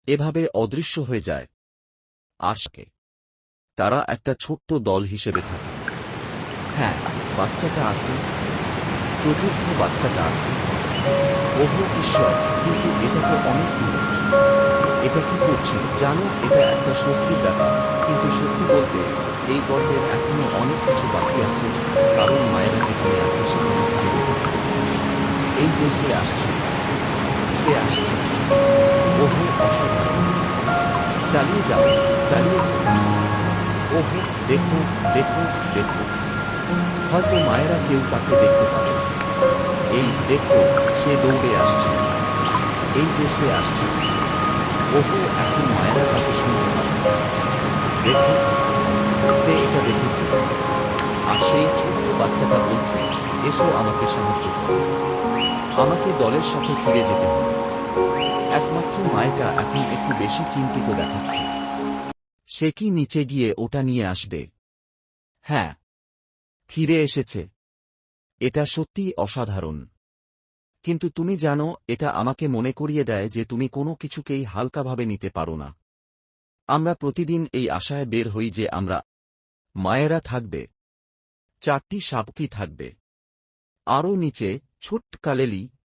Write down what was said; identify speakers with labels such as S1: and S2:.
S1: এভাবে অদৃশ্য হয়ে যায়। আশকে তারা একটা ছোট্ট দল হিসেবে থাকে। হ্যাঁ, বাচ্চাটা আছে, চতুর্থ বাচ্চাটা আছে। ওহো ঈশ্বর, কিন্তু এটা তো অনেক দূরে। এটা কি করছি জানো, এটা একটা স্বস্তির ব্যাপার, কিন্তু সত্যি বলতে এই গল্পের এখনো অনেক কিছু বাকি আছে, কারণ মায়েরা যেখানে আছে সেখানে ফিরে যেতে হবে। এই যে সে আসছে, সে আসছে। ওহো অসাধারণ, চালিয়ে যাও, চালিয়ে যাও। ওহো, দেখো, দেখো, দেখো। হয়তো মায়েরা কেউ তাকে দেখতে পাবে। এই দেখো, সে দৌড়ে আসছে। এই যে সে আসছে। ওহো, এখন মায়েরা তাকে শুনতে পাবে। দেখো, সে এটা দেখেছে। আর সেই ছোট্ট বাচ্চাটা বলছে, এসো আমাকে সাহায্য করো, আমাকে দলের সাথে ফিরে যেতে হবে। একমাত্র মায়েটা এখন একটু বেশি চিন্তিত দেখাচ্ছে। সে কি নিচে গিয়ে ওটা নিয়ে আসবে? হ্যাঁ, ফিরে এসেছে। এটা সত্যিই অসাধারণ। কিন্তু তুমি জানো, এটা আমাকে মনে করিয়ে দেয় যে তুমি কোনো কিছুকেই হালকাভাবে নিতে পারো না। আমরা প্রতিদিন এই আশায় বের হই যে আমরা মায়েরা থাকবে, 4টি সাপকি থাকবে। আরও নিচে ছোট্ট কালেলি,